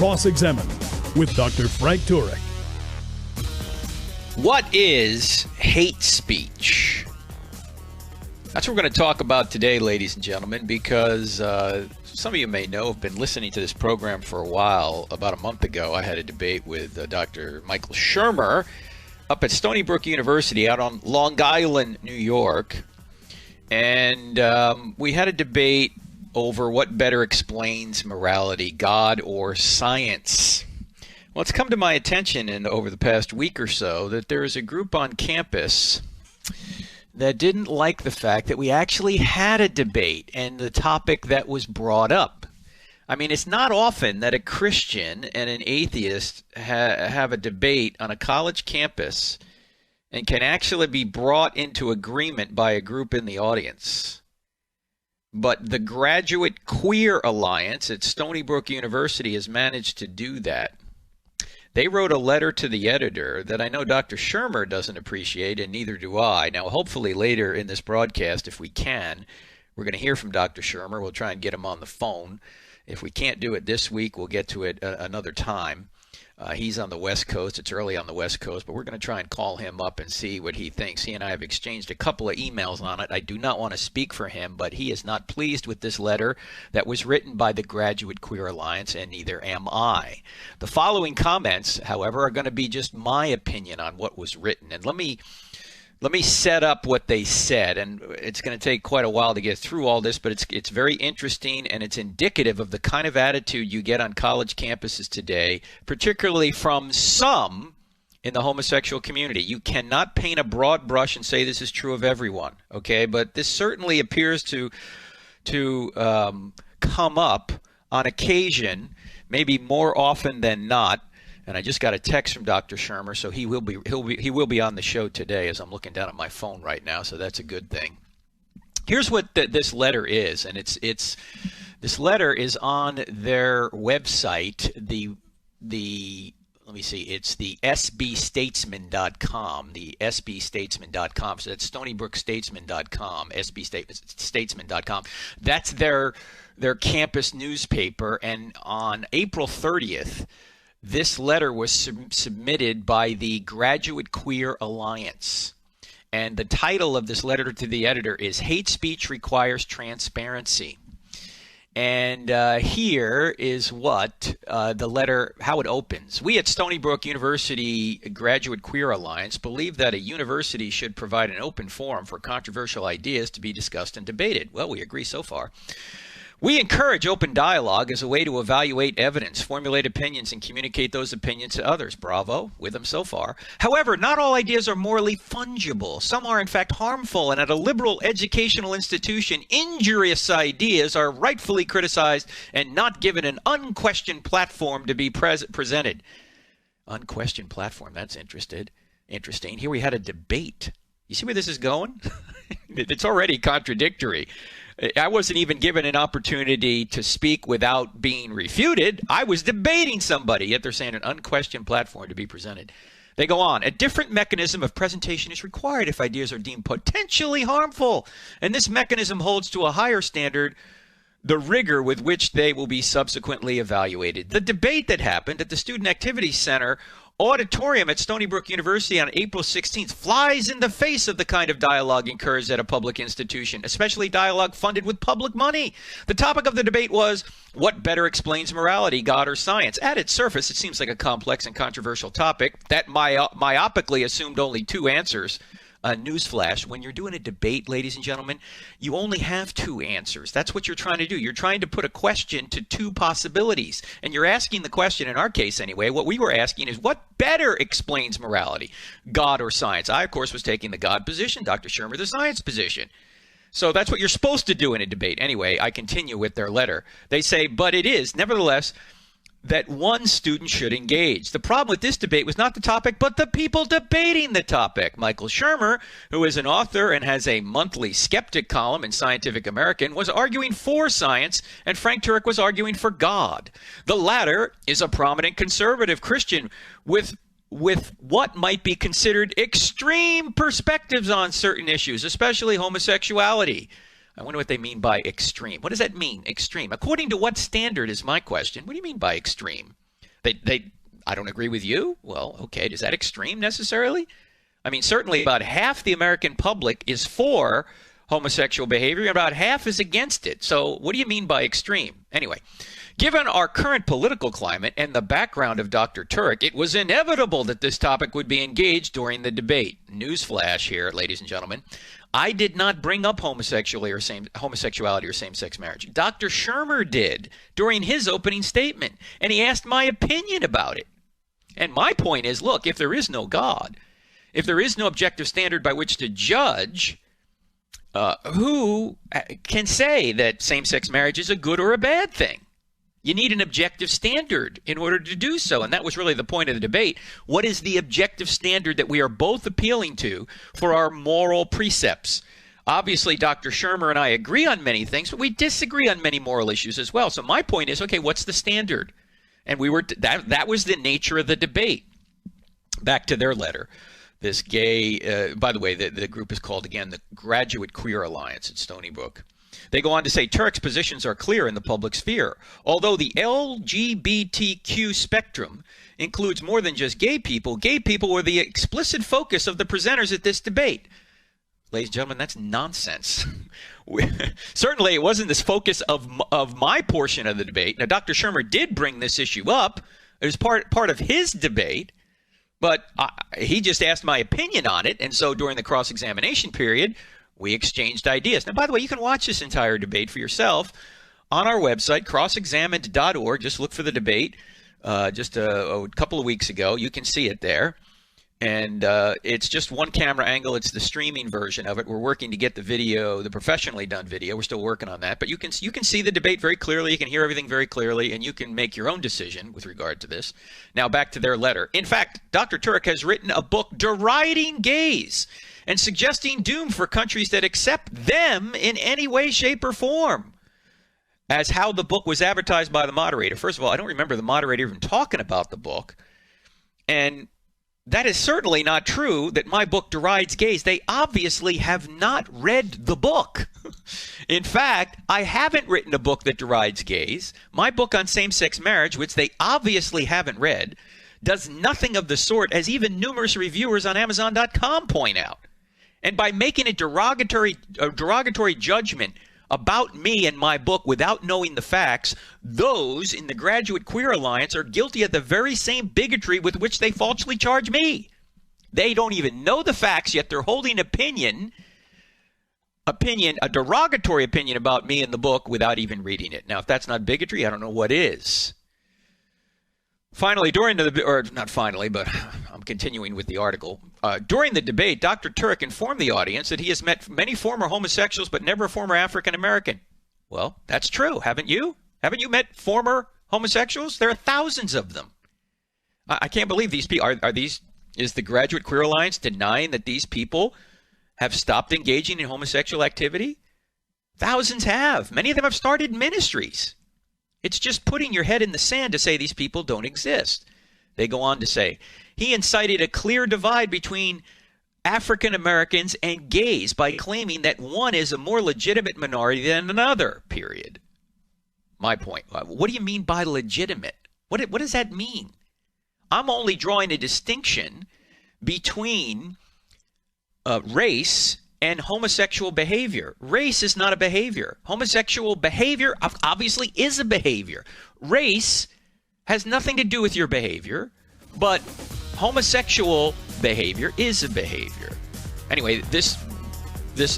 Cross-Examined with Dr. Frank Turek. What is hate speech? That's what we're going to talk about today, ladies and gentlemen, because some of you may know, have been listening to this program for a while. About a month ago, I had a debate with Dr. Michael Shermer up at Stony Brook University out on Long Island, New York. And we had a debate over what better explains morality, God or science. Well, it's come to my attention over the past week or so that there is a group on campus that didn't like the fact that we actually had a debate and the topic that was brought up. I mean, it's not often that a Christian and an atheist have a debate on a college campus and can actually be brought into agreement by a group in the audience. But the Graduate Queer Alliance at Stony Brook University has managed to do that. They wrote a letter to the editor that I know Dr. Shermer doesn't appreciate, and neither do I. Now, hopefully later in this broadcast, if we can, we're going to hear from Dr. Shermer. We'll try and get him on the phone. If we can't do it this week, we'll get to it another time. He's on the West Coast. It's early on the West Coast, but we're going to try and call him up and see what he thinks. He and I have exchanged a couple of emails on it. I do not want to speak for him, but he is not pleased with this letter that was written by the Graduate Queer Alliance, and neither am I. The following comments, however, are going to be just my opinion on what was written. And let me set up what they said, and it's going to take quite a while to get through all this, but it's very interesting, and it's indicative of the kind of attitude you get on college campuses today, particularly from some in the homosexual community. You cannot paint a broad brush and say this is true of everyone, okay? But this certainly appears to come up on occasion, maybe more often than not. And I just got a text from Dr. Shermer, so he will be on the show today as I'm looking down at my phone right now, so that's a good thing. Here's what this letter is, and this letter is on their website. Let me see, it's the sbstatesman.com, the sbstatesman.com. So that's stonybrookstatesman.com, sbstatesman.com. That's their campus newspaper, and on April 30th. This letter was submitted by the Graduate Queer Alliance, and the title of this letter to the editor is Hate Speech Requires Transparency. And here is what the letter, how it opens. We at Stony Brook University Graduate Queer Alliance believe that a university should provide an open forum for controversial ideas to be discussed and debated. Well, we agree so far. We encourage open dialogue as a way to evaluate evidence, formulate opinions, and communicate those opinions to others. Bravo, with them so far. However, not all ideas are morally fungible. Some are, in fact, harmful, and at a liberal educational institution, injurious ideas are rightfully criticized and not given an unquestioned platform to be presented. Unquestioned platform, that's interesting. Here we had a debate. You see where this is going? It's already contradictory. I wasn't even given an opportunity to speak without being refuted. I was debating somebody, yet they're saying an unquestioned platform to be presented. They go on. A different mechanism of presentation is required if ideas are deemed potentially harmful, and this mechanism holds to a higher standard the rigor with which they will be subsequently evaluated. The debate that happened at the Student Activity Center auditorium at Stony Brook University on April 16th flies in the face of the kind of dialogue encouraged at a public institution, especially dialogue funded with public money. The topic of the debate was, what better explains morality, God or science? At its surface, it seems like a complex and controversial topic that myopically assumed only two answers. Newsflash, when you're doing a debate, ladies and gentlemen, you only have two answers. That's what you're trying to do. You're trying to put a question to two possibilities. And you're asking the question, in our case anyway, what we were asking is, what better explains morality, God or science? I, of course, was taking the God position, Dr. Shermer the science position. So that's what you're supposed to do in a debate. Anyway, I continue with their letter. They say, but it is, nevertheless, that one student should engage. The problem with this debate was not the topic, but the people debating the topic. Michael Shermer, who is an author and has a monthly skeptic column in Scientific American, was arguing for science, and Frank Turek was arguing for God. The latter is a prominent conservative Christian with what might be considered extreme perspectives on certain issues, especially homosexuality. I wonder what they mean by extreme. What does that mean, extreme? According to what standard is my question? What do you mean by extreme? I don't agree with you. Well, okay, is that extreme necessarily? I mean, certainly about half the American public is for homosexual behavior, and about half is against it. So what do you mean by extreme? Anyway, given our current political climate and the background of Dr. Turek, it was inevitable that this topic would be engaged during the debate. Newsflash here, ladies and gentlemen. I did not bring up homosexuality or same-sex marriage. Dr. Shermer did during his opening statement, and he asked my opinion about it. And my point is, look, if there is no God, if there is no objective standard by which to judge, who can say that same-sex marriage is a good or a bad thing? You need an objective standard in order to do so, and that was really the point of the debate. What is the objective standard that we are both appealing to for our moral precepts? Obviously, Dr. Shermer and I agree on many things, but we disagree on many moral issues as well. So my point is, okay, what's the standard? And that was the nature of the debate. Back to their letter. This gay, by the way, the group is called, again, the Graduate Queer Alliance at Stony Brook. They go on to say, Turek's positions are clear in the public sphere. Although the LGBTQ spectrum includes more than just gay people were the explicit focus of the presenters at this debate. Ladies and gentlemen, that's nonsense. Certainly, it wasn't this focus of my portion of the debate. Now, Dr. Shermer did bring this issue up. It was part of his debate. But he just asked my opinion on it, and so during the cross-examination period, we exchanged ideas. Now, by the way, you can watch this entire debate for yourself on our website, crossexamined.org. Just look for the debate just a couple of weeks ago. You can see it there. And it's just one camera angle. It's the streaming version of it. We're working to get the video, the professionally done video. We're still working on that. But you can see the debate very clearly. You can hear everything very clearly, and you can make your own decision with regard to this. Now, back to their letter. In fact, Dr. Turek has written a book deriding gays and suggesting doom for countries that accept them in any way, shape, or form. As how the book was advertised by the moderator. First of all, I don't remember the moderator even talking about the book. And that is certainly not true that my book derides gays. They obviously have not read the book. In fact, I haven't written a book that derides gays. My book on same-sex marriage, which they obviously haven't read, does nothing of the sort, as even numerous reviewers on Amazon.com point out. And by making a derogatory judgment about me and my book without knowing the facts, those in the Graduate Queer Alliance are guilty of the very same bigotry with which they falsely charge me. They don't even know the facts, yet they're holding a derogatory opinion about me in the book without even reading it. Now, if that's not bigotry, I don't know what is. Finally, but I'm continuing with the article. During the debate, Dr. Turek informed the audience that he has met many former homosexuals, but never a former African American. Well, that's true. Haven't you? Haven't you met former homosexuals? There are thousands of them. I can't believe these people is the Graduate Queer Alliance denying that these people have stopped engaging in homosexual activity? Thousands have. Many of them have started ministries. It's just putting your head in the sand to say these people don't exist. They go on to say, he incited a clear divide between African Americans and gays by claiming that one is a more legitimate minority than another, period. My point. What do you mean by legitimate? What does that mean? I'm only drawing a distinction between race and homosexual behavior. Race is not a behavior. Homosexual behavior obviously is a behavior. Race has nothing to do with your behavior, but homosexual behavior is a behavior. Anyway, this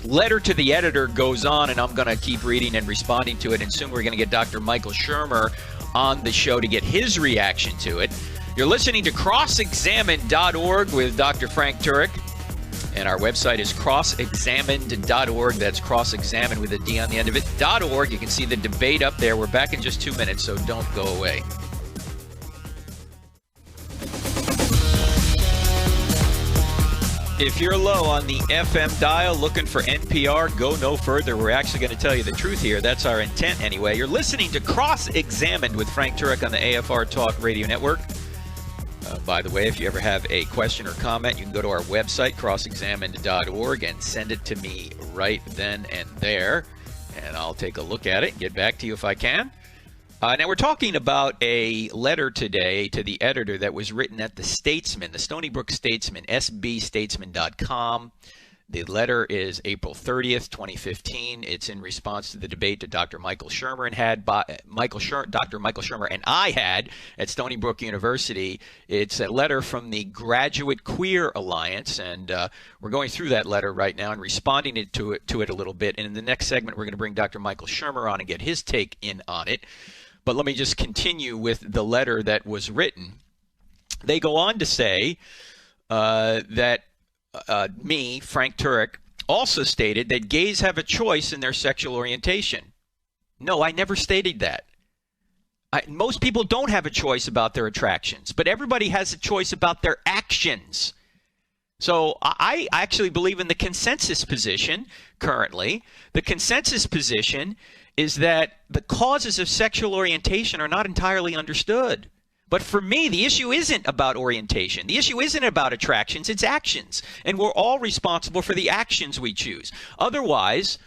letter to the editor goes on, and I'm going to keep reading and responding to it, and soon we're going to get Dr. Michael Shermer on the show to get his reaction to it. You're listening to crossexamined.org with Dr. Frank Turek. And our website is crossexamined.org. That's cross-examined with a D on the end of it, .org. You can see the debate up there. We're back in just 2 minutes, so don't go away. If you're low on the FM dial looking for NPR, go no further. We're actually going to tell you the truth here. That's our intent anyway. You're listening to Cross-Examined with Frank Turek on the AFR Talk Radio Network. By the way, if you ever have a question or comment, you can go to our website, crossexamined.org, and send it to me right then and there. And I'll take a look at it and get back to you if I can. Now we're talking about a letter today to the editor that was written at the Statesman, the Stony Brook Statesman, sbstatesman.com. The letter is April 30th, 2015. It's in response to the debate that Dr. Michael Shermer Dr. Michael Shermer and I had at Stony Brook University. It's a letter from the Graduate Queer Alliance, and we're going through that letter right now and responding to it a little bit. And in the next segment, we're going to bring Dr. Michael Shermer on and get his take in on it. But let me just continue with the letter that was written. They go on to say that me, Frank Turek, also stated that gays have a choice in their sexual orientation. No, I never stated that. Most people don't have a choice about their attractions, but everybody has a choice about their actions. So I actually believe in the consensus position currently. The consensus position is that the causes of sexual orientation are not entirely understood. But for me, the issue isn't about orientation. The issue isn't about attractions. It's actions. And we're all responsible for the actions we choose. Otherwise,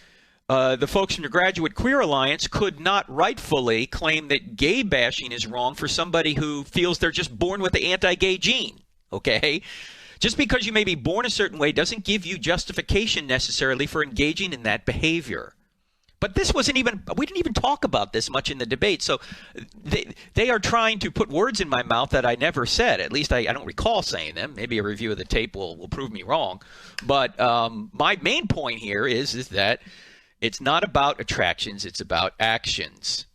the folks from the Graduate Queer Alliance could not rightfully claim that gay bashing is wrong for somebody who feels they're just born with the anti-gay gene. Okay? Just because you may be born a certain way doesn't give you justification necessarily for engaging in that behavior. But this wasn't even, we didn't even talk about this much in the debate. So they are trying to put words in my mouth that I never said. At least I don't recall saying them. Maybe a review of the tape will prove me wrong. But my main point here is that it's not about attractions. It's about actions.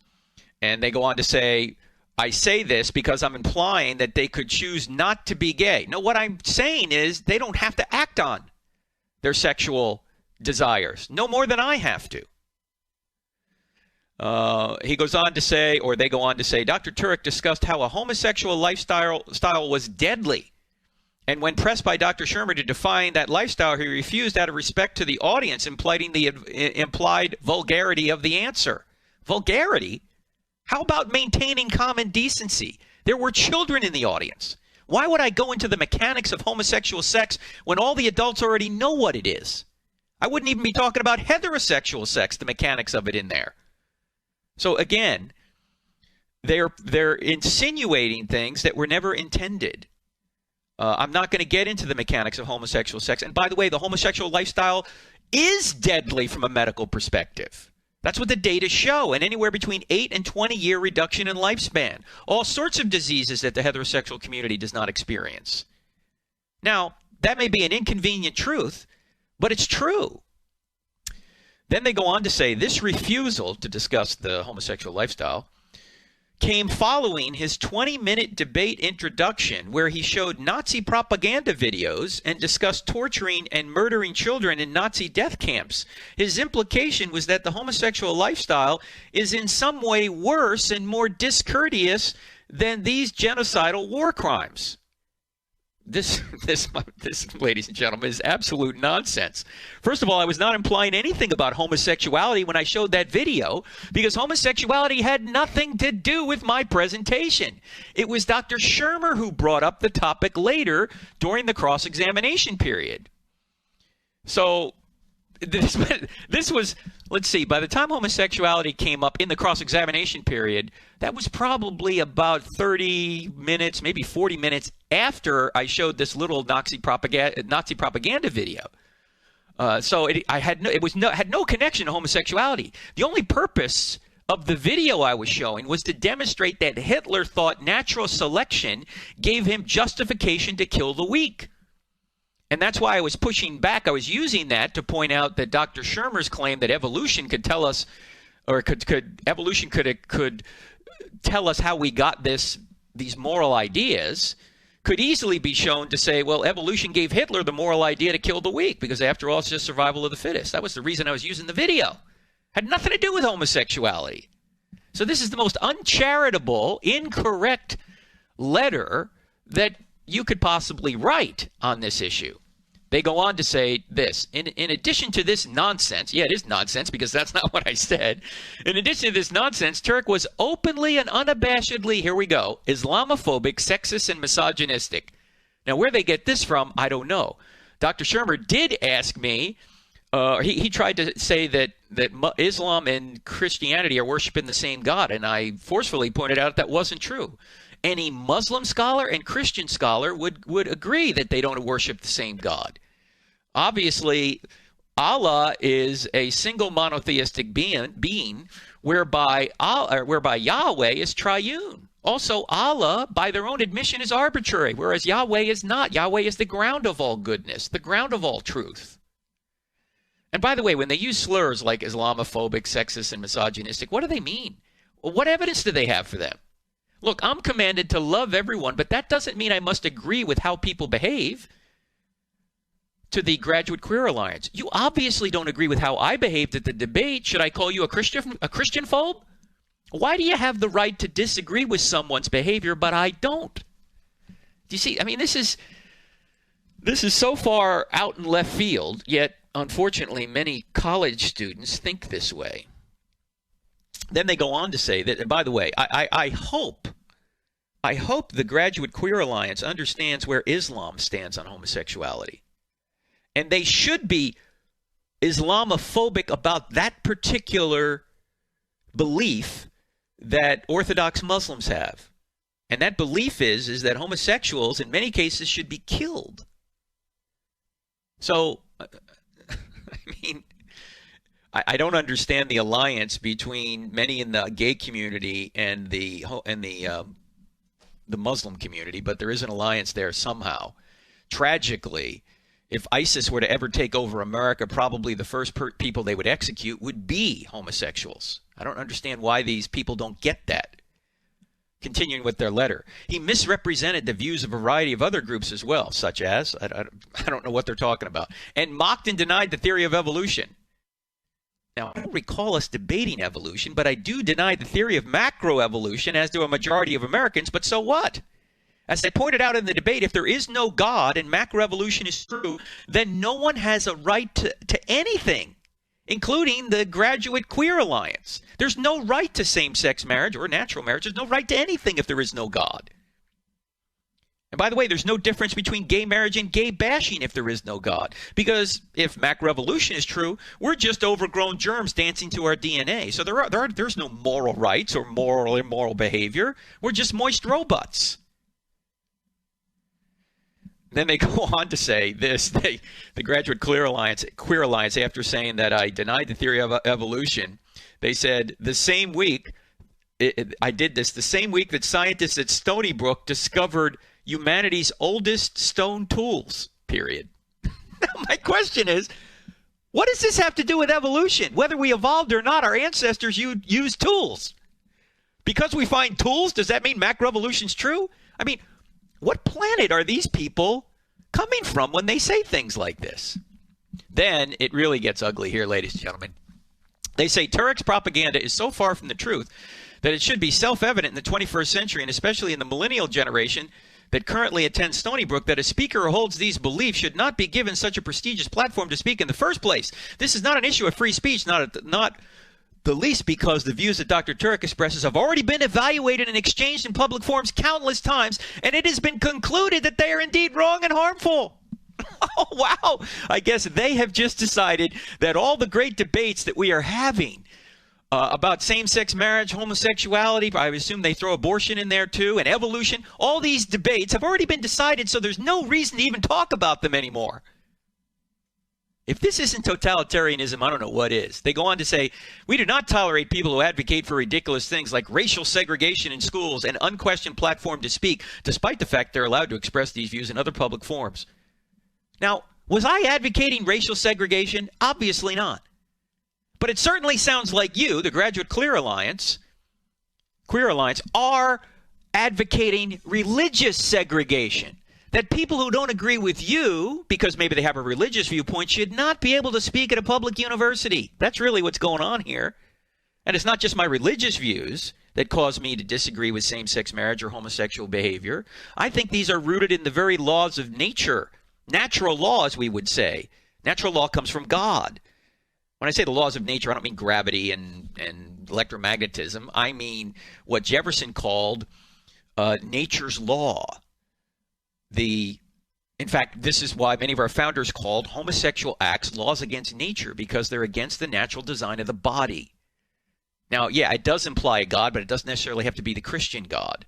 And they go on to say, I say this because I'm implying that they could choose not to be gay. No, what I'm saying is they don't have to act on their sexual desires, no more than I have to. He goes on to say, or they go on to say, Dr. Turek discussed how a homosexual lifestyle was deadly. And when pressed by Dr. Shermer to define that lifestyle, he refused out of respect to the audience, implying the implied vulgarity of the answer. Vulgarity? How about maintaining common decency? There were children in the audience. Why would I go into the mechanics of homosexual sex when all the adults already know what it is? I wouldn't even be talking about heterosexual sex, the mechanics of it in there. So again, they're insinuating things that were never intended. I'm not going to get into the mechanics of homosexual sex. And by the way, the homosexual lifestyle is deadly from a medical perspective. That's what the data show. And anywhere between 8 and 20-year reduction in lifespan. All sorts of diseases that the heterosexual community does not experience. Now, that may be an inconvenient truth, but it's true. Then they go on to say this refusal to discuss the homosexual lifestyle came following his 20-minute debate introduction where he showed Nazi propaganda videos and discussed torturing and murdering children in Nazi death camps. His implication was that the homosexual lifestyle is in some way worse and more discourteous than these genocidal war crimes. This, ladies and gentlemen, is absolute nonsense. First of all, I was not implying anything about homosexuality when I showed that video because homosexuality had nothing to do with my presentation. It was Dr. Shermer who brought up the topic later during the cross-examination period. So this was, let's see, by the time homosexuality came up in the cross-examination period, that was probably about 30 minutes, maybe 40 minutes after I showed this little Nazi propaganda video. So it had no connection to homosexuality. The only purpose of the video I was showing was to demonstrate that Hitler thought natural selection gave him justification to kill the weak. And that's why I was pushing back. I was using that to point out that Dr. Shermer's claim that evolution could tell us, or evolution could tell us how we got these moral ideas, could easily be shown to say, well, evolution gave Hitler the moral idea to kill the weak because after all, it's just survival of the fittest. That was the reason I was using the video. Had nothing to do with homosexuality. So this is the most uncharitable, incorrect letter that you could possibly write on this issue. They go on to say this, in addition to this nonsense, yeah, it is nonsense because that's not what I said. In addition to this nonsense, Turek was openly and unabashedly, here we go, Islamophobic, sexist, and misogynistic. Now, where they get this from, I don't know. Dr. Shermer did ask me he tried to say that Islam and Christianity are worshiping the same God, and I forcefully pointed out that wasn't true. Any Muslim scholar and Christian scholar would agree that they don't worship the same God. Obviously, Allah is a single monotheistic being whereby Yahweh is triune. Also, Allah, by their own admission, is arbitrary, whereas Yahweh is not. Yahweh is the ground of all goodness, the ground of all truth. And by the way, when they use slurs like Islamophobic, sexist, and misogynistic, what do they mean? Well, what evidence do they have for them? Look, I'm commanded to love everyone, but that doesn't mean I must agree with how people behave. To the Graduate Queer Alliance, you obviously don't agree with how I behaved at the debate. Should I call you a Christian phobe? Why do you have the right to disagree with someone's behavior, but I don't? Do you see? I mean, this is so far out in left field, yet unfortunately many college students think this way. Then they go on to say that, and by the way, I hope the Graduate Queer Alliance understands where Islam stands on homosexuality. And they should be Islamophobic about that particular belief that Orthodox Muslims have. And that belief is that homosexuals in many cases should be killed. So, I mean, I don't understand the alliance between many in the gay community and the Muslim community, but there is an alliance there somehow. Tragically, if ISIS were to ever take over America, probably the first people they would execute would be homosexuals. I don't understand why these people don't get that. Continuing with their letter, he misrepresented the views of a variety of other groups as well, such as, I don't know what they're talking about, and mocked and denied the theory of evolution. Now, I don't recall us debating evolution, but I do deny the theory of macroevolution, as do a majority of Americans, but so what? As I pointed out in the debate, if there is no God and macroevolution is true, then no one has a right to anything, including the Graduate Queer Alliance. There's no right to same-sex marriage or natural marriage. There's no right to anything if there is no God. And by the way, there's no difference between gay marriage and gay bashing if there is no God. Because if macroevolution is true, we're just overgrown germs dancing to our DNA. So there's no moral rights or moral or immoral behavior. We're just moist robots. Then they go on to say this, the Graduate Queer Alliance, after saying that I denied the theory of evolution, they said the same week, I did this, the same week that scientists at Stony Brook discovered humanity's oldest stone tools, period. Now, my question is, what does this have to do with evolution? Whether we evolved or not, our ancestors used tools. Because we find tools, does that mean macroevolution's true? I mean, what planet are these people coming from when they say things like this? Then it really gets ugly here, ladies and gentlemen. They say Turek's propaganda is so far from the truth that it should be self-evident in the 21st century, and especially in the millennial generation that currently attends Stony Brook, that a speaker who holds these beliefs should not be given such a prestigious platform to speak in the first place. This is not an issue of free speech, not the least because the views that Dr. Turek expresses have already been evaluated and exchanged in public forums countless times, and it has been concluded that they are indeed wrong and harmful. Oh, wow. I guess they have just decided that all the great debates that we are having about same-sex marriage, homosexuality, I assume they throw abortion in there too, and evolution, all these debates have already been decided, so there's no reason to even talk about them anymore. If this isn't totalitarianism, I don't know what is. They go on to say, we do not tolerate people who advocate for ridiculous things like racial segregation in schools and unquestioned platform to speak, despite the fact they're allowed to express these views in other public forums. Now, was I advocating racial segregation? Obviously not. But it certainly sounds like you, the Graduate Queer Alliance, are advocating religious segregation. That people who don't agree with you, because maybe they have a religious viewpoint, should not be able to speak at a public university. That's really what's going on here. And it's not just my religious views that cause me to disagree with same-sex marriage or homosexual behavior. I think these are rooted in the very laws of nature. Natural laws, we would say. Natural law comes from God. When I say the laws of nature, I don't mean gravity and electromagnetism. I mean what Jefferson called nature's law. The In fact, this is why many of our founders called homosexual acts laws against nature, because they're against the natural design of the body. Now, yeah, it does imply a God, but it doesn't necessarily have to be the Christian God.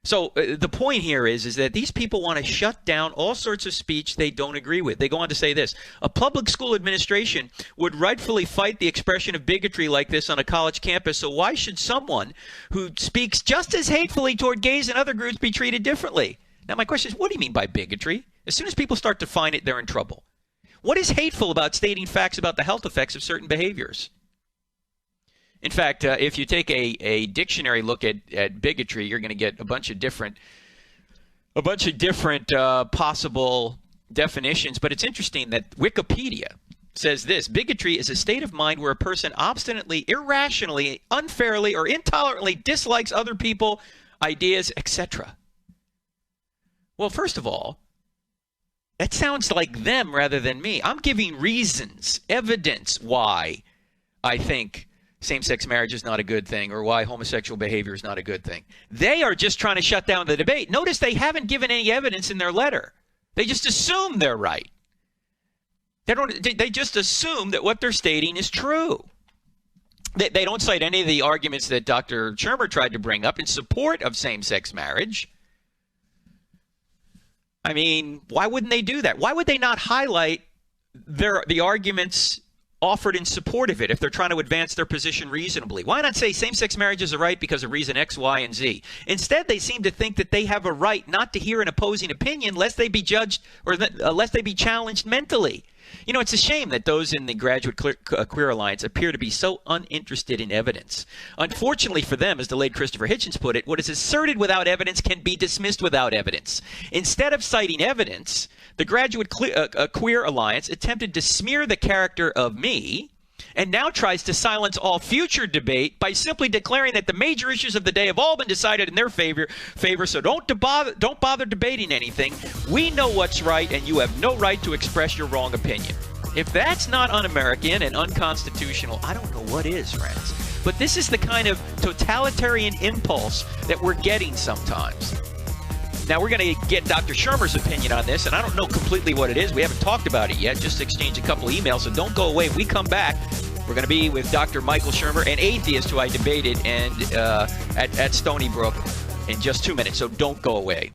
So the point here is that these people want to shut down all sorts of speech they don't agree with. They go on to say this: a public school administration would rightfully fight the expression of bigotry like this on a college campus, so why should someone who speaks just as hatefully toward gays and other groups be treated differently? Now, my question is, what do you mean by bigotry? As soon as people start to define it, they're in trouble. What is hateful about stating facts about the health effects of certain behaviors? In fact, if you take a dictionary look at bigotry, you're going to get a bunch of different possible definitions. But it's interesting that Wikipedia says this: bigotry is a state of mind where a person obstinately, irrationally, unfairly, or intolerantly dislikes other people, ideas, etc. Well, first of all, that sounds like them rather than me. I'm giving reasons, evidence why I think same-sex marriage is not a good thing, or why homosexual behavior is not a good thing. They are just trying to shut down the debate. Notice they haven't given any evidence in their letter. They just assume they're right. They just assume that what they're stating is true. They don't cite any of the arguments that Dr. Shermer tried to bring up in support of same-sex marriage. I mean, why wouldn't they do that? Why would they not highlight the arguments offered in support of it if they're trying to advance their position reasonably? Why not say same-sex marriage is a right because of reason X, Y, and Z? Instead, they seem to think that they have a right not to hear an opposing opinion lest they be judged or lest they be challenged mentally. You know, it's a shame that those in the Graduate Queer Alliance appear to be so uninterested in evidence. Unfortunately for them, as the late Christopher Hitchens put it, what is asserted without evidence can be dismissed without evidence. Instead of citing evidence, the Graduate Queer Alliance attempted to smear the character of me and now tries to silence all future debate by simply declaring that the major issues of the day have all been decided in their favor, so don't bother debating anything. We know what's right, and you have no right to express your wrong opinion. If that's not un-American and unconstitutional, I don't know what is, friends. But this is the kind of totalitarian impulse that we're getting sometimes. Now, we're going to get Dr. Shermer's opinion on this, and I don't know completely what it is. We haven't talked about it yet, just exchanged a couple emails, so don't go away. When we come back, we're going to be with Dr. Michael Shermer, an atheist who I debated at Stony Brook in just 2 minutes, so don't go away.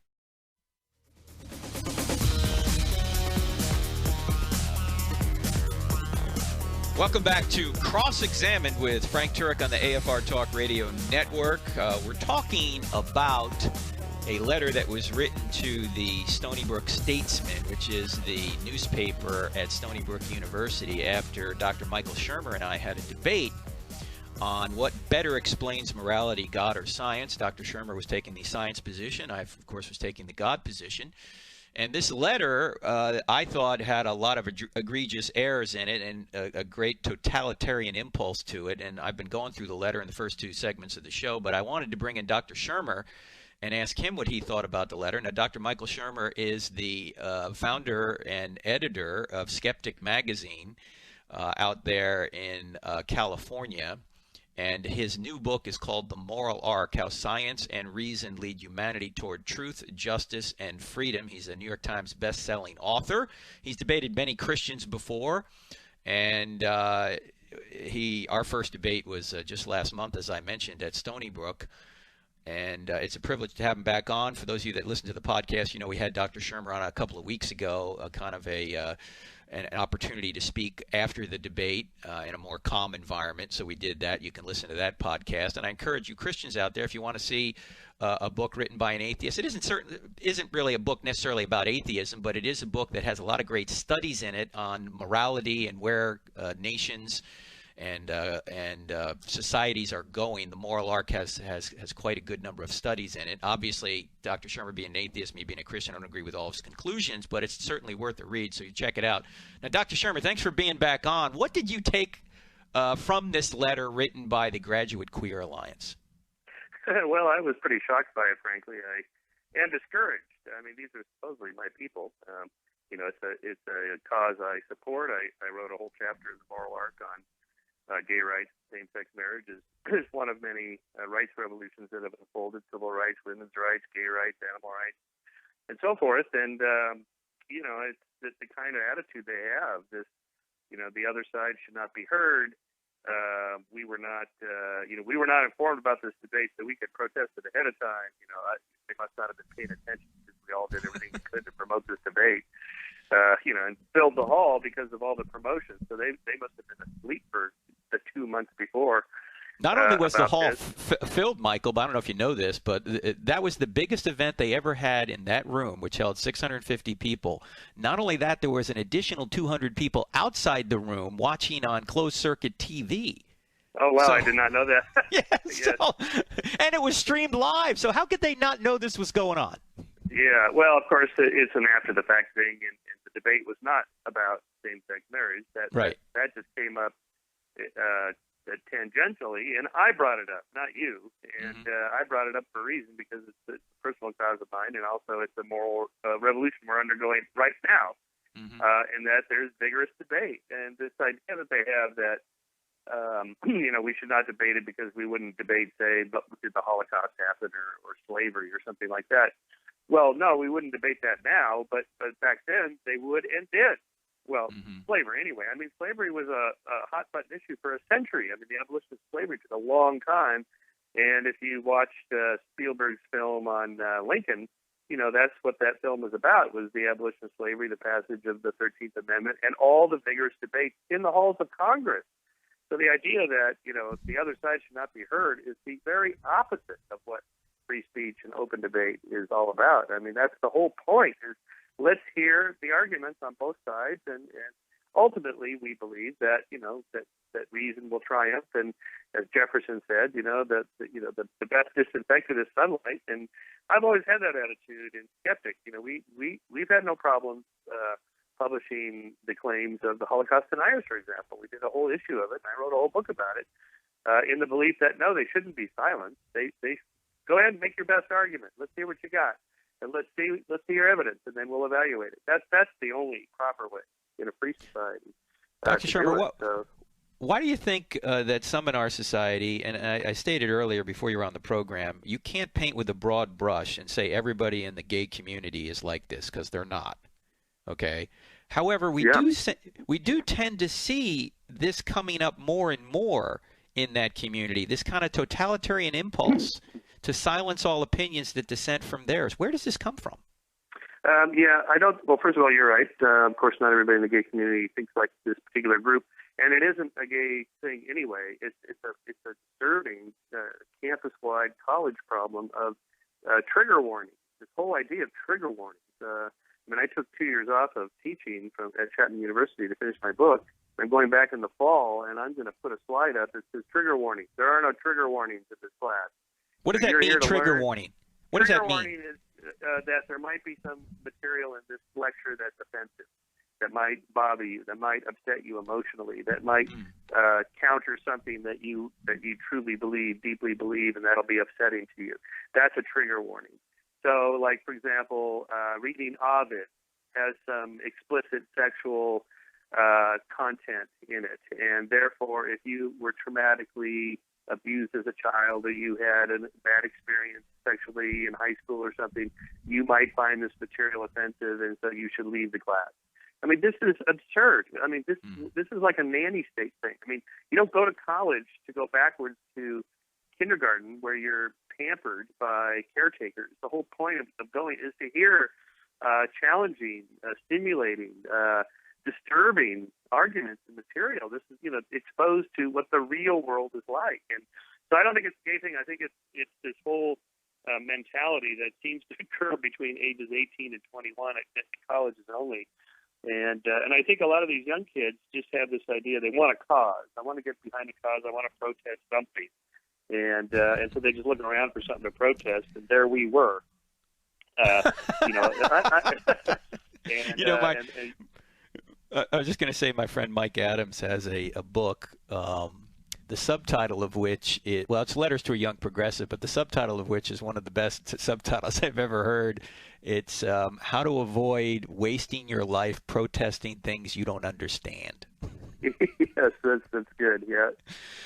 Welcome back to Cross-Examined with Frank Turek on the AFR Talk Radio Network. We're talking about a letter that was written to the Stony Brook Statesman, which is the newspaper at Stony Brook University, after Dr. Michael Shermer and I had a debate on what better explains morality, God or science. Dr. Shermer was taking the science position. I, of course, was taking the God position. And this letter, I thought, had a lot of egregious errors in it and a great totalitarian impulse to it. And I've been going through the letter in the first two segments of the show, but I wanted to bring in Dr. Shermer and ask him what he thought about the letter. Now, Dr. Michael Shermer is the founder and editor of Skeptic Magazine out there in California. And his new book is called The Moral Arc: How Science and Reason Lead Humanity Toward Truth, Justice, and Freedom. He's a New York Times best-selling author. He's debated many Christians before. And our first debate was just last month, as I mentioned, at Stony Brook. And it's a privilege to have him back on. For those of you that listen to the podcast, you know we had Dr. Shermer on a couple of weeks ago, kind of an opportunity to speak after the debate in a more calm environment. So we did that. You can listen to that podcast. And I encourage you Christians out there, if you want to see a book written by an atheist, it isn't really a book necessarily about atheism, but it is a book that has a lot of great studies in it on morality and where nations and societies are going. The Moral Arc has quite a good number of studies in it. Obviously, Dr. Shermer being an atheist, me being a Christian, I don't agree with all of his conclusions, but it's certainly worth a read, so you check it out. Now, Dr. Shermer, thanks for being back on. What did you take from this letter written by the Graduate Queer Alliance? Well, I was pretty shocked by it, frankly, and discouraged. I mean, these are supposedly my people. It's a cause I support. I wrote a whole chapter in the Moral Arc on gay rights, same-sex marriage is one of many rights revolutions that have unfolded: civil rights, women's rights, gay rights, animal rights, and so forth. And it's the kind of attitude they have. This, the other side should not be heard. We were not informed about this debate, so we could protest it ahead of time. They must not have been paying attention because we all did everything we could to promote this debate. And filled the hall because of all the promotions. So they must have been asleep for the 2 months before. Not only was the hall filled, Michael, but I don't know if you know this, but that was the biggest event they ever had in that room, which held 650 people. Not only that, there was an additional 200 people outside the room watching on closed-circuit TV. Oh, wow, I did not know that. Yes. And it was streamed live, so how could they not know this was going on? Yeah, well, of course, it's an after-the-fact thing, and the debate was not about same-sex marriage. That just came up tangentially, and I brought it up, not you. And I brought it up for a reason, because it's a personal cause of mine, and also it's a moral revolution we're undergoing right now, and that there's vigorous debate. And this idea that they have that, we should not debate it because we wouldn't debate, say, but did the Holocaust happen or slavery or something like that. Well, no, we wouldn't debate that now, but back then they would and did. Well, slavery anyway. I mean, slavery was a hot-button issue for a century. I mean, the abolition of slavery took a long time. And if you watched Spielberg's film on Lincoln, that's what that film was about, was the abolition of slavery, the passage of the 13th Amendment, and all the vigorous debates in the halls of Congress. So the idea that, the other side should not be heard is the very opposite of what free speech and open debate is all about. I mean, that's the whole point, is let's hear the arguments on both sides, and ultimately we believe that, that reason will triumph. And as Jefferson said, that the best disinfectant is sunlight. And I've always had that attitude and skeptic. We've had no problems publishing the claims of the Holocaust deniers, for example. We did a whole issue of it, and I wrote a whole book about it, in the belief that no, they shouldn't be silenced. They go ahead and make your best argument. Let's hear what you got, and let's see your evidence, and then we'll evaluate it. That's the only proper way in a free society. Dr. Shermer, why do you think that some in our society, and I stated earlier before you were on the program, you can't paint with a broad brush and say everybody in the gay community is like this, because they're not. Okay. However, we do tend to see this coming up more and more in that community, this kind of totalitarian impulse to silence all opinions that dissent from theirs. Where does this come from? I don't. Well, first of all, you're right. Of course, not everybody in the gay community thinks like this particular group, and it isn't a gay thing anyway. It's a disturbing campus-wide college problem of trigger warnings. This whole idea of trigger warnings. I took 2 years off of teaching at Chapman University to finish my book. I'm going back in the fall, and I'm going to put a slide up that says trigger warnings. There are no trigger warnings in this class. What does that mean, trigger warning? What does that mean? Trigger warning is that there might be some material in this lecture that's offensive, that might bother you, that might upset you emotionally, that might counter something that you truly believe, deeply believe, and that'll be upsetting to you. That's a trigger warning. So, like, for example, reading Ovid has some explicit sexual content in it, and therefore, if you were traumatically abused as a child, or you had a bad experience sexually in high school or something, you might find this material offensive, and so you should leave the class. I mean, this is absurd. I mean, this is like a nanny state thing. I mean, you don't go to college to go backwards to kindergarten where you're pampered by caretakers. The whole point of going is to hear challenging, stimulating, disturbing arguments and material. This is, exposed to what the real world is like. And so I don't think it's a gay thing. I think it's this whole mentality that seems to occur between ages 18 and 21 at colleges only. And I think a lot of these young kids just have this idea they want a cause. I want to get behind a cause. I want to protest something. And so they just looking around for something to protest, and there we were. I was just going to say, my friend Mike Adams has a book, the subtitle of which it's Letters to a Young Progressive, but the subtitle of which is one of the best subtitles I've ever heard. It's How to Avoid Wasting Your Life Protesting Things You Don't Understand. Yes, that's good. Yeah,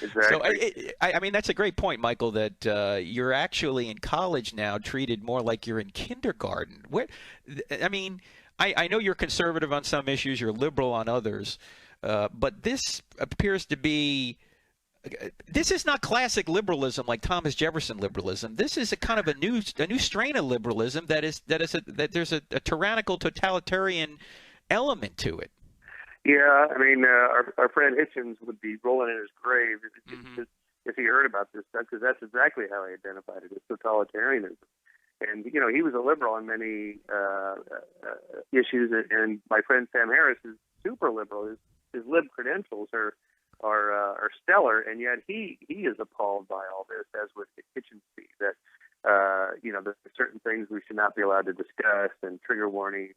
exactly. So, I mean, that's a great point, Michael, that you're actually in college now treated more like you're in kindergarten. I know you're conservative on some issues, you're liberal on others, but this appears to be. This is not classic liberalism like Thomas Jefferson liberalism. This is a kind of a new strain of liberalism that there's a tyrannical totalitarian element to it. Yeah, I mean, our friend Hitchens would be rolling in his grave if he heard about this stuff, because that's exactly how he identified it as totalitarianism. And he was a liberal on many issues, and my friend Sam Harris is super liberal. His lib credentials are stellar, and yet he is appalled by all this, as would Hitchens be, that there's certain things we should not be allowed to discuss, and trigger warnings,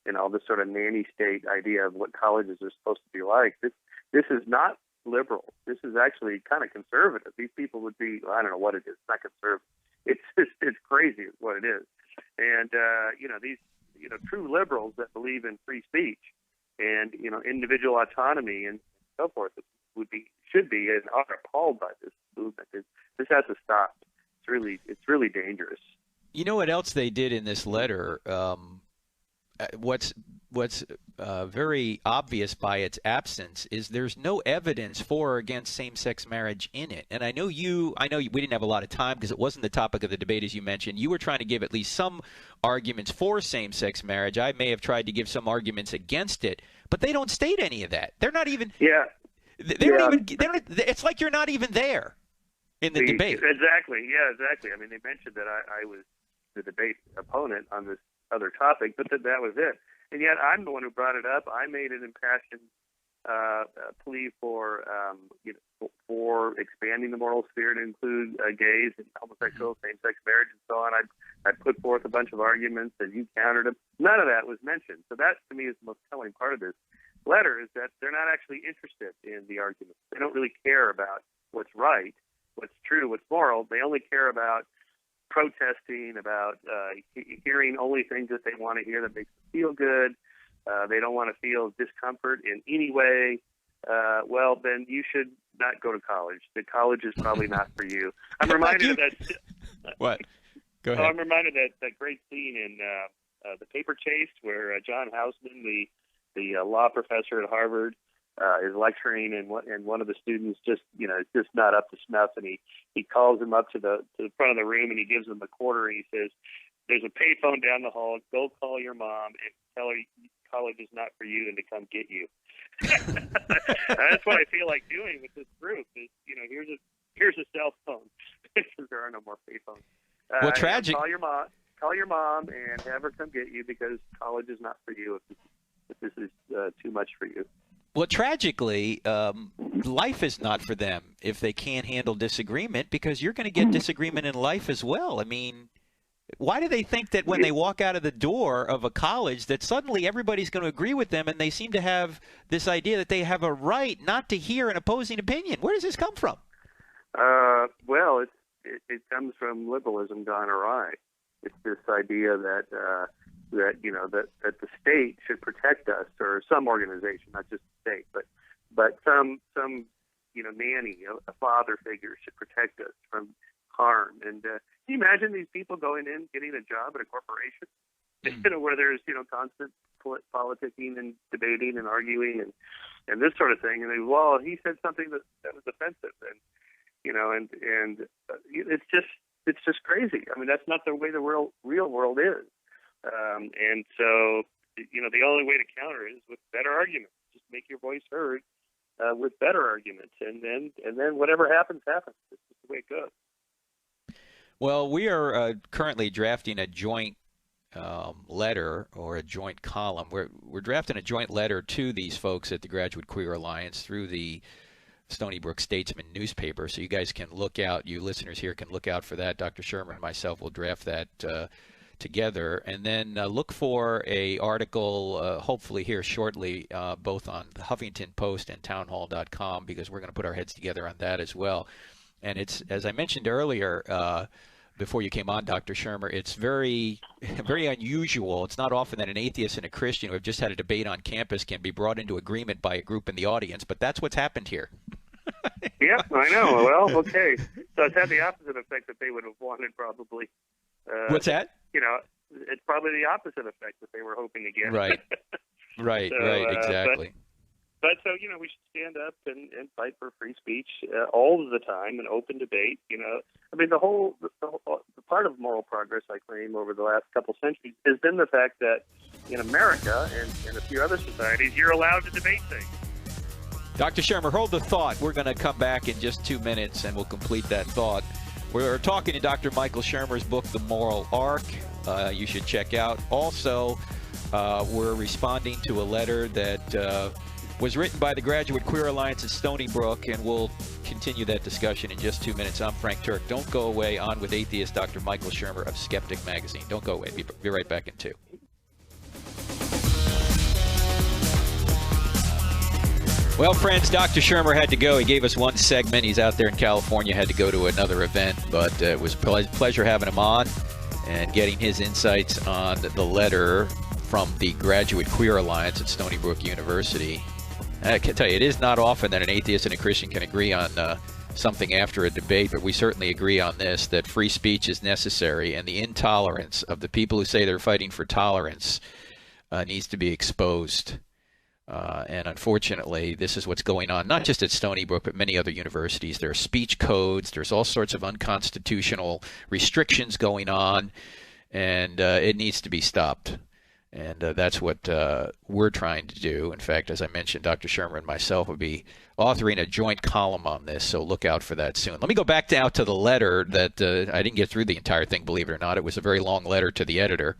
and all this sort of nanny state idea of what colleges are supposed to be like. This is not liberal. This is actually kind of conservative. These people would be, I don't know what it is. It's not conservative. It's crazy is what it is. And these true liberals that believe in free speech and individual autonomy and so forth should be and are appalled by this movement. This has to stop. It's really dangerous. You know what else they did in this letter? What's very obvious by its absence is there's no evidence for or against same-sex marriage in it. And I know we didn't have a lot of time because it wasn't the topic of the debate, as you mentioned. You were trying to give at least some arguments for same-sex marriage. I may have tried to give some arguments against it, but they don't state any of that. They're not even. Yeah. They don't even. It's like you're not even there in the debate. Exactly. Yeah. Exactly. I mean, they mentioned that I was the debate opponent on this other topic, but that was it. And yet I'm the one who brought it up. I made an impassioned plea for expanding the moral sphere to include gays and homosexuals, same-sex marriage, and so on. I put forth a bunch of arguments, and you countered them. None of that was mentioned. So that, to me, is the most telling part of this letter, is that they're not actually interested in the arguments. They don't really care about what's right, what's true, what's moral. They only care about protesting, about hearing only things that they want to hear that makes them feel good. They don't want to feel discomfort in any way. Well, then you should not go to college. The college is probably not for you. I'm reminded of that. What? Go ahead. I'm reminded of that great scene in The Paper Chase, where John Houseman, the law professor at Harvard, is lecturing, and one of the students is just not up to snuff, and he calls him up to the front of the room, and he gives him a quarter, and he says, "There's a payphone down the hall. Go call your mom and tell her college is not for you, and to come get you." That's what I feel like doing with this group. Is here's a cell phone. There are no more payphones. Well, tragic. Call your mom and have her come get you, because college is not for you if this is too much for you. Well, tragically, life is not for them if they can't handle disagreement, because you're going to get disagreement in life as well. I mean, why do they think that when they walk out of the door of a college that suddenly everybody's going to agree with them, and they seem to have this idea that they have a right not to hear an opposing opinion? Where does this come from? Well, it comes from liberalism gone awry. It's this idea that that the state should protect us, or some organization, not just the state, but some nanny, a father figure, should protect us from harm. And can you imagine these people going in, getting a job at a corporation, where there's constant politicking and debating and arguing and this sort of thing, and he said something that was offensive, and it's just crazy. I mean, that's not the way the real world is. And so, the only way to counter is with better arguments. Just make your voice heard with better arguments, and then whatever happens, happens. It's just the way it goes. Well, we are currently drafting a joint letter, or a joint column. We're drafting a joint letter to these folks at the Graduate Queer Alliance through the Stony Brook Statesman newspaper. So you guys can look out, you listeners here can look out for that. Dr. Shermer and myself will draft that together, and then look for a article hopefully here shortly, both on the Huffington Post and townhall.com, because we're going to put our heads together on that as well. And it's, as I mentioned earlier before you came on, Dr. Shermer, it's very, very unusual. It's not often that an atheist and a Christian who have just had a debate on campus can be brought into agreement by a group in the audience, but that's what's happened here. Yeah, I know. Well, okay. So it's had the opposite effect that they would have wanted, probably. What's that? it's probably the opposite effect that they were hoping to get. Right. Right. So, right. Exactly. But so, we should stand up and fight for free speech all of the time and open debate. I mean, the part of moral progress, I claim, over the last couple centuries has been the fact that in America and a few other societies, you're allowed to debate things. Dr. Shermer, hold the thought. We're going to come back in just 2 minutes, and we'll complete that thought. We're talking to Dr. Michael Shermer's book, The Moral Arc. You should check out. Also, we're responding to a letter that was written by the Graduate Queer Alliance at Stony Brook, and we'll continue that discussion in just 2 minutes. I'm Frank Turek. Don't go away. On with Atheist, Dr. Michael Shermer of Skeptic Magazine. Don't go away. Be right back in 2. Well, friends, Dr. Shermer had to go. He gave us one segment. He's out there in California, had to go to another event, but it was a pleasure having him on and getting his insights on the letter from the Graduate Queer Alliance at Stony Brook University. I can tell you, it is not often that an atheist and a Christian can agree on something after a debate, but we certainly agree on this, that free speech is necessary, and the intolerance of the people who say they're fighting for tolerance needs to be exposed. And unfortunately, this is what's going on, not just at Stony Brook, but many other universities. There are speech codes. There's all sorts of unconstitutional restrictions going on, and it needs to be stopped. And that's what we're trying to do. In fact, as I mentioned, Dr. Shermer and myself will be authoring a joint column on this, so look out for that soon. Let me go back now to the letter that I didn't get through the entire thing, believe it or not. It was a very long letter to the editor.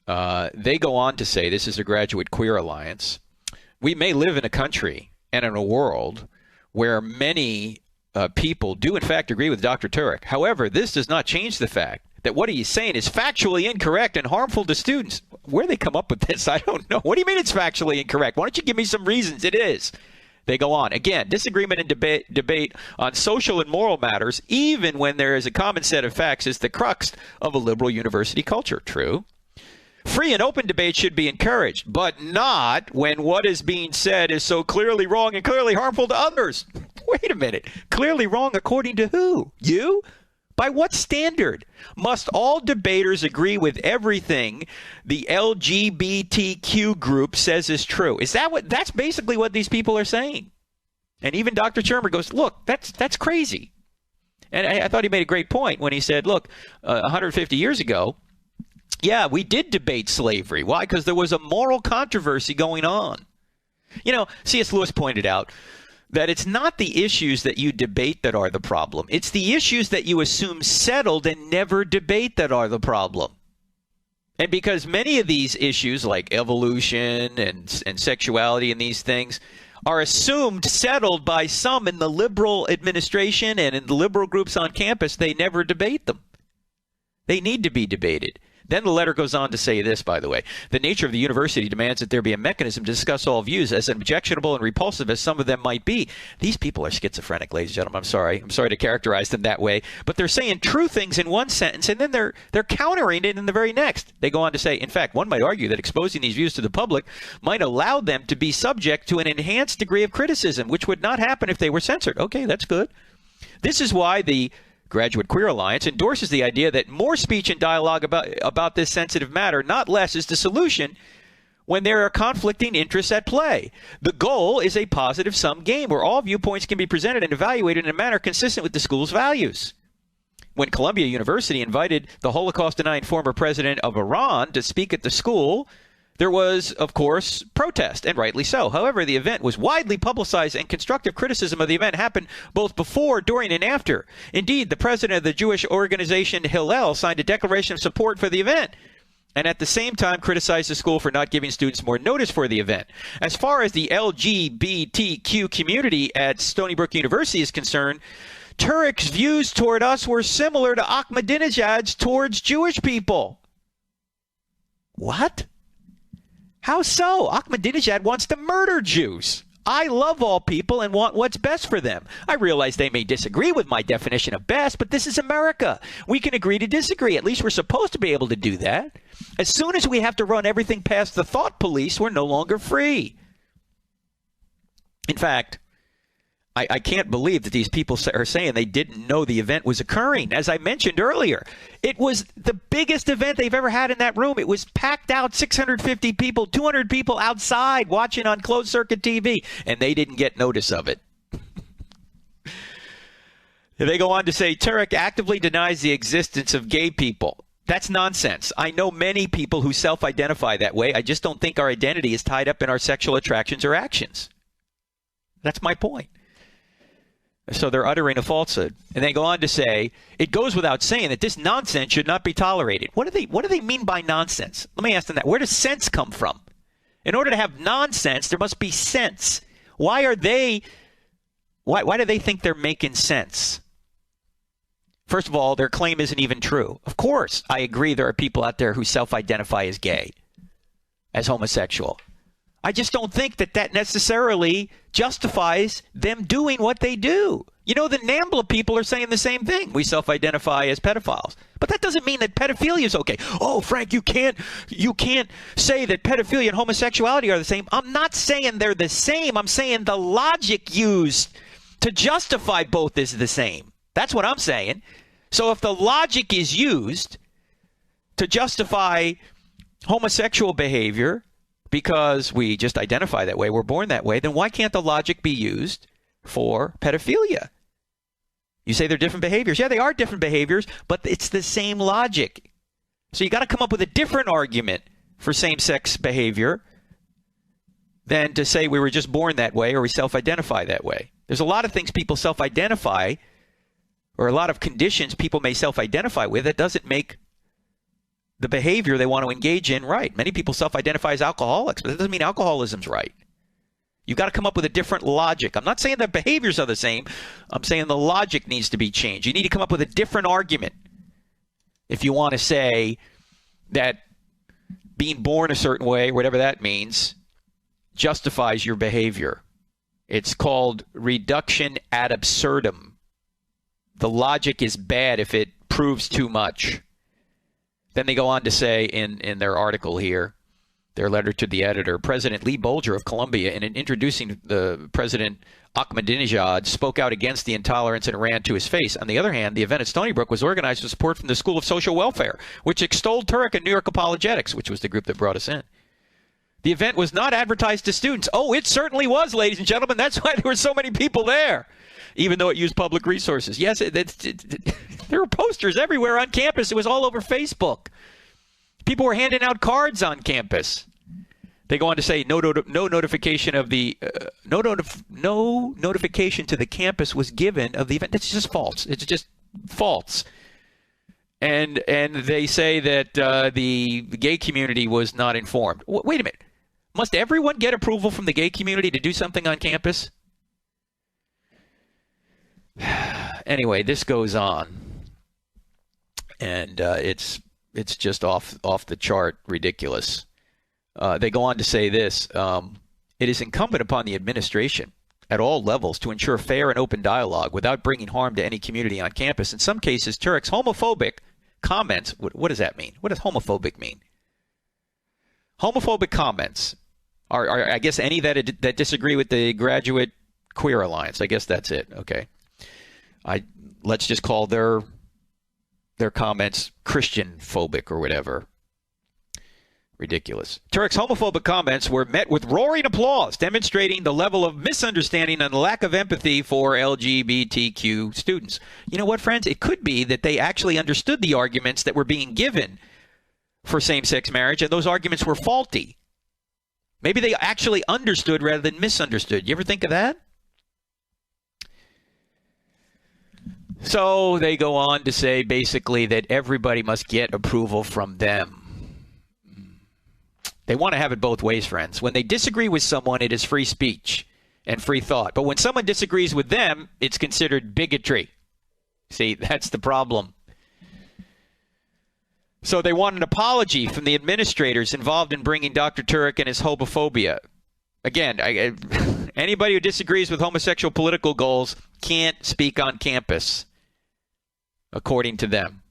They go on to say, this is the Graduate Queer Alliance. We may live in a country and in a world where many people do, in fact, agree with Dr. Turek. However, this does not change the fact that what he is saying is factually incorrect and harmful to students. Where they come up with this, I don't know. What do you mean it's factually incorrect? Why don't you give me some reasons it is? They go on. Again, disagreement and debate on social and moral matters, even when there is a common set of facts, is the crux of a liberal university culture. True. Free and open debate should be encouraged, but not when what is being said is so clearly wrong and clearly harmful to others. Wait a minute. Clearly wrong according to who? You? By what standard? Must all debaters agree with everything the LGBTQ group says is true? Is that what? That's basically what these people are saying. And even Dr. Shermer goes, look, that's crazy. And I thought he made a great point when he said, look, 150 years ago, yeah, we did debate slavery. Why? Because there was a moral controversy going on. C.S. Lewis pointed out that it's not the issues that you debate that are the problem. It's the issues that you assume settled and never debate that are the problem. And because many of these issues like evolution and sexuality and these things are assumed settled by some in the liberal administration and in the liberal groups on campus, they never debate them. They need to be debated. Then the letter goes on to say this, by the way. The nature of the university demands that there be a mechanism to discuss all views, as objectionable and repulsive as some of them might be. These people are schizophrenic, ladies and gentlemen. I'm sorry to characterize them that way. But they're saying true things in one sentence, and then they're countering it in the very next. They go on to say, in fact, one might argue that exposing these views to the public might allow them to be subject to an enhanced degree of criticism, which would not happen if they were censored. Okay, that's good. This is why the Graduate Queer Alliance endorses the idea that more speech and dialogue about this sensitive matter, not less, is the solution when there are conflicting interests at play. The goal is a positive-sum game where all viewpoints can be presented and evaluated in a manner consistent with the school's values. When Columbia University invited the Holocaust-denying former president of Iran to speak at the school, there was, of course, protest, and rightly so. However, the event was widely publicized, and constructive criticism of the event happened both before, during, and after. Indeed, the president of the Jewish organization Hillel signed a declaration of support for the event, and at the same time criticized the school for not giving students more notice for the event. As far as the LGBTQ community at Stony Brook University is concerned, Turek's views toward us were similar to Ahmadinejad's towards Jewish people. What? How so? Ahmadinejad wants to murder Jews. I love all people and want what's best for them. I realize they may disagree with my definition of best, but this is America. We can agree to disagree. At least we're supposed to be able to do that. As soon as we have to run everything past the thought police, we're no longer free. In fact, I can't believe that these people are saying they didn't know the event was occurring. As I mentioned earlier, it was the biggest event they've ever had in that room. It was packed out, 650 people, 200 people outside watching on closed-circuit TV, and they didn't get notice of it. They go on to say, Turek actively denies the existence of gay people. That's nonsense. I know many people who self-identify that way. I just don't think our identity is tied up in our sexual attractions or actions. That's my point. So they're uttering a falsehood. And they go on to say, it goes without saying that this nonsense should not be tolerated. What do they mean by nonsense? Let me ask them that. Where does sense come from? In order to have nonsense, there must be sense. Why do they think they're making sense? First of all, their claim isn't even true. Of course, I agree there are people out there who self-identify as gay, as homosexual. I just don't think that necessarily justifies them doing what they do. You know, the NAMBLA people are saying the same thing. We self-identify as pedophiles. But that doesn't mean that pedophilia is okay. Oh, Frank, you can't say that pedophilia and homosexuality are the same. I'm not saying they're the same. I'm saying the logic used to justify both is the same. That's what I'm saying. So if the logic is used to justify homosexual behavior because we just identify that way, we're born that way, then why can't the logic be used for pedophilia? You say they're different behaviors. Yeah, they are different behaviors, but it's the same logic. So you got to come up with a different argument for same-sex behavior than to say we were just born that way or we self-identify that way. There's a lot of things people self-identify, or a lot of conditions people may self-identify with, that doesn't make the behavior they want to engage in right. Many people self-identify as alcoholics, but that doesn't mean alcoholism's right. You've got to come up with a different logic. I'm not saying that behaviors are the same. I'm saying the logic needs to be changed. You need to come up with a different argument if you want to say that being born a certain way, whatever that means, justifies your behavior. It's called reduction ad absurdum. The logic is bad if it proves too much. Then they go on to say in their article here, their letter to the editor, President Lee Bolger of Colombia, in introducing the President Ahmadinejad, spoke out against the intolerance in Iran to his face. On the other hand, the event at Stony Brook was organized with support from the School of Social Welfare, which extolled Turek and New York Apologetics, which was the group that brought us in. The event was not advertised to students. Oh, it certainly was, ladies and gentlemen. That's why there were so many people there, even though it used public resources. Yes, there were posters everywhere on campus. It was all over Facebook. People were handing out cards on campus. They go on to say no notification of the no notification to the campus was given of the event. That's just false. It's just false. And they say that the gay community was not informed. Wait a minute. Must everyone get approval from the gay community to do something on campus? Anyway, this goes on, and it's just off the chart ridiculous. They go on to say this: it is incumbent upon the administration at all levels to ensure fair and open dialogue without bringing harm to any community on campus. In some cases, Turek's homophobic comments. What does that mean? What does homophobic mean? Homophobic comments are I guess any that disagree with the Graduate Queer Alliance. I guess that's it. Okay. Let's just call their comments Christian phobic or whatever. Ridiculous. Turek's homophobic comments were met with roaring applause, demonstrating the level of misunderstanding and lack of empathy for LGBTQ students. You know what, friends? It could be that they actually understood the arguments that were being given for same-sex marriage, and those arguments were faulty. Maybe they actually understood rather than misunderstood. You ever think of that? So they go on to say basically that everybody must get approval from them. They want to have it both ways, friends. When they disagree with someone, it is free speech and free thought. But when someone disagrees with them, it's considered bigotry. See, that's the problem. So they want an apology from the administrators involved in bringing Dr. Turek and his homophobia. Again, anybody who disagrees with homosexual political goals can't speak on campus, according to them.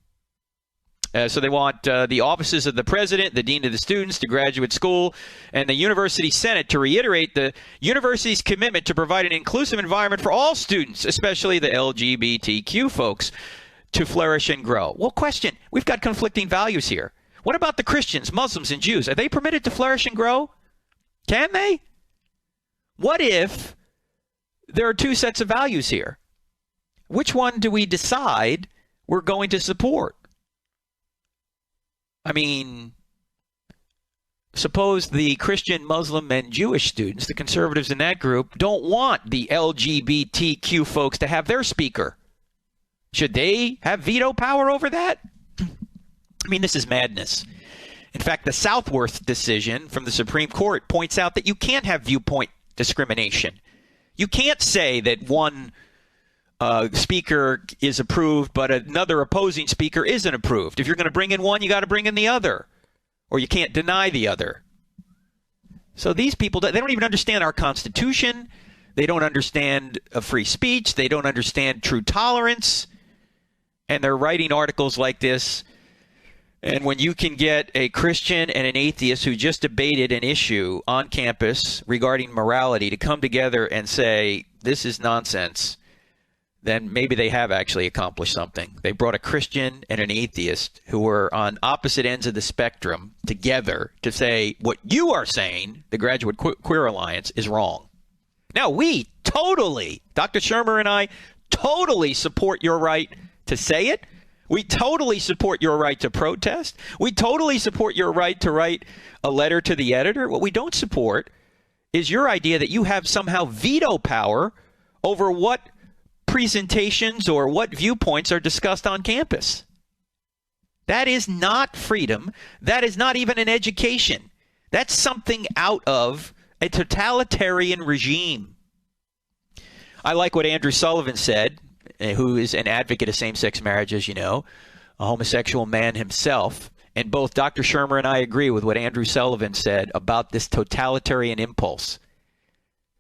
So they want the offices of the president, the dean of the students, the graduate school, and the university senate to reiterate the university's commitment to provide an inclusive environment for all students, especially the LGBTQ folks, to flourish and grow. Well, question, we've got conflicting values here. What about the Christians, Muslims, and Jews? Are they permitted to flourish and grow? Can they? What if there are two sets of values here? Which one do we decide we're going to support? I mean, suppose the Christian, Muslim, and Jewish students, the conservatives in that group, don't want the LGBTQ folks to have their speaker. Should they have veto power over that? I mean, this is madness. In fact, the Southworth decision from the Supreme Court points out that you can't have viewpoint discrimination. You can't say that one speaker is approved, but another opposing speaker isn't approved. If you're going to bring in one, you got to bring in the other, or you can't deny the other. So these people, they don't even understand our Constitution. They don't understand free speech. They don't understand true tolerance. And they're writing articles like this. And when you can get a Christian and an atheist who just debated an issue on campus regarding morality to come together and say, this is nonsense, then maybe they have actually accomplished something. They brought a Christian and an atheist who were on opposite ends of the spectrum together to say what you are saying, the Graduate Queer Alliance, is wrong. Now, we totally, Dr. Shermer and I, totally support your right to say it. We totally support your right to protest. We totally support your right to write a letter to the editor. What we don't support is your idea that you have somehow veto power over what presentations or what viewpoints are discussed on campus. That is not freedom. That is not even an education. That's something out of a totalitarian regime. I like what Andrew Sullivan said, who is an advocate of same-sex marriage, as you know, a homosexual man himself. And both Dr. Shermer and I agree with what Andrew Sullivan said about this totalitarian impulse.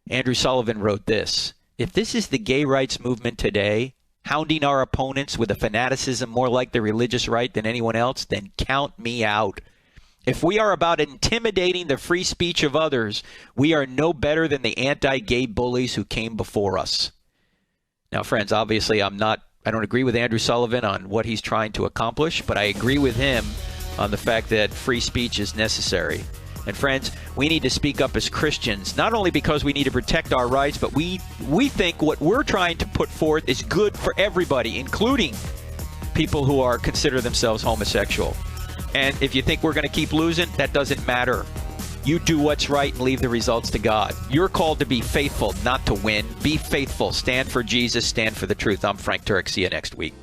Andrew Sullivan wrote this: if this is the gay rights movement today, hounding our opponents with a fanaticism more like the religious right than anyone else, then count me out. If we are about intimidating the free speech of others, we are no better than the anti-gay bullies who came before us. Now, friends, obviously I don't agree with Andrew Sullivan on what he's trying to accomplish, but I agree with him on the fact that free speech is necessary. And friends, we need to speak up as Christians, not only because we need to protect our rights, but we think what we're trying to put forth is good for everybody, including people who consider themselves homosexual. And if you think we're going to keep losing, that doesn't matter. You do what's right and leave the results to God. You're called to be faithful, not to win. Be faithful. Stand for Jesus. Stand for the truth. I'm Frank Turek. See you next week.